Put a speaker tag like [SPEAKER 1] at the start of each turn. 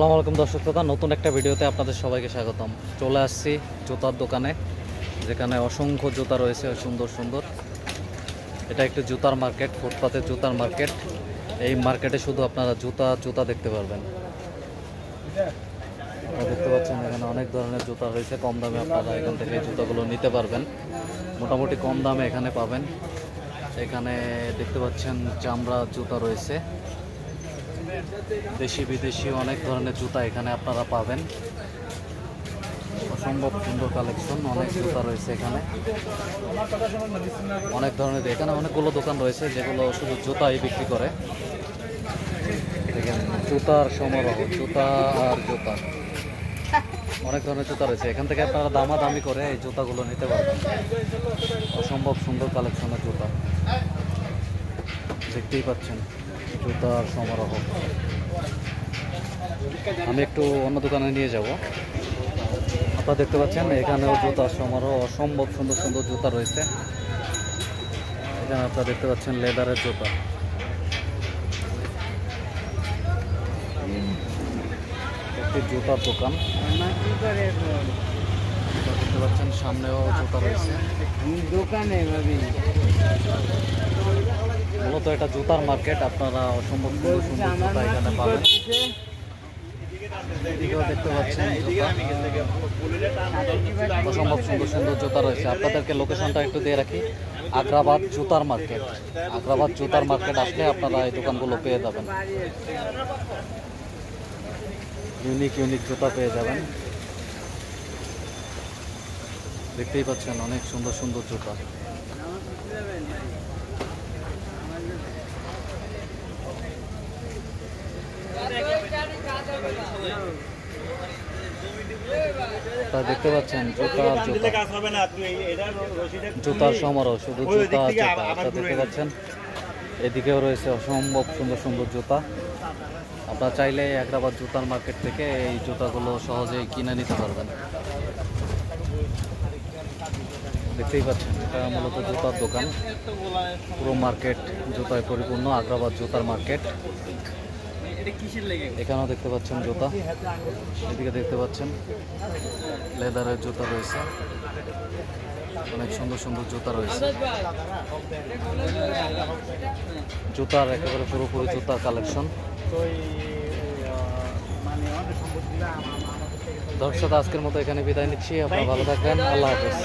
[SPEAKER 1] আসসালামু আলাইকুম দর্শক শ্রোতা, নতুন একটা ভিডিওতে আপনাদের সবাইকে স্বাগতম। চলে আসছি জুতার দোকানে, যেখানে অসংখ্য জুতা রয়েছে সুন্দর সুন্দর। এটা একটি জুতার মার্কেট, ফুটপাতের জুতার মার্কেট। এই মার্কেটে শুধু আপনারা জুতা দেখতে পারবেন। আপনারা দেখতে পাচ্ছেন এখানে অনেক ধরনের জুতা রয়েছে, কম দামে আপনারা এখান থেকে এই জুতাগুলো নিতে পারবেন। মোটামুটি কম দামে এখানে পাবেন। এখানে দেখতে পাচ্ছেন চামড়া জুতা রয়েছে, দেশি বিদেশি অনেক ধরনের জুতা এখানে আপনারা পাবেন। অসম্ভব সুন্দর কালেকশন, অনেক জুতা রয়েছে এখানে, অনেক ধরনের। এখানে অনেকগুলো দোকান রয়েছে যেগুলো শুধু জুতাই বিক্রি করে। দেখেন জুতার সমারোহ, জুতা আর জুতা, অনেক ধরনের জুতা রয়েছে। এখান থেকে আপনারা দামাদামি করে এই জুতাগুলো নিতে পারবেন। অসম্ভব সুন্দর কালেকশনের জুতা দেখতেই পাচ্ছেন, জুতার সমারোহ। আমি একটু অন্য দোকানে নিয়ে যাব। আপনারা দেখতে পাচ্ছেন এখানেও জুতার সমারোহ, অসম্ভব সুন্দর সুন্দর জুতা রয়েছে। এখানে আপনারা দেখতে পাচ্ছেন লেদারের জুতা। একটি জুতার দোকান দেখতে পাচ্ছেন, সামনেও জুতা রয়েছে। মূলত এটা জুতার মার্কেট, আপনারা অসম্ভব সুন্দর সুন্দর জুতা এখানে পাবেন। এদিকেও দেখতে পাচ্ছেন অসম্ভব সুন্দর সুন্দর জুতা রয়েছে। আপনাদেরকে লোকেশনটা একটু দিয়ে রাখি, আগ্রাবাদ জুতার মার্কেট। আগ্রাবাদ জুতার মার্কেট আসলে আপনারা এই দোকানগুলো পেয়ে যাবেন। ইউনিক ইউনিক জুতা পেয়ে যাবেন। দেখতেই পাচ্ছেন অনেক সুন্দর সুন্দর জুতা। আপনারা দেখতে পাচ্ছেন জুতার সমারোহ, শুধু জুতা জুতা। আপনারা দেখতে পাচ্ছেন এদিকেও রয়েছে অসম্ভব সুন্দর সুন্দর জুতা। আপনারা চাইলে আগ্রাবাদ জুতার মার্কেট থেকে এই জুতাগুলো সহজেই কিনে নিতে পারবেন। দেখতেই পাচ্ছেন এটা মূলত জুতার দোকান, পুরো মার্কেট জুতায় পরিপূর্ণ। আগ্রাবাদ জুতার মার্কেট। এখানেও দেখতে পাচ্ছেন জুতা, এদিকে দেখতে পাচ্ছেন লেদারের জুতা রয়েছে, অনেক সুন্দর সুন্দর জুতা রয়েছে। জুতার একেবারে পুরোপুরি জুতার কালেকশন। দর্শক আজকের মতো এখানে বিদায় নিচ্ছি। আপনারা ভালো থাকবেন, আল্লাহ হাফেজ।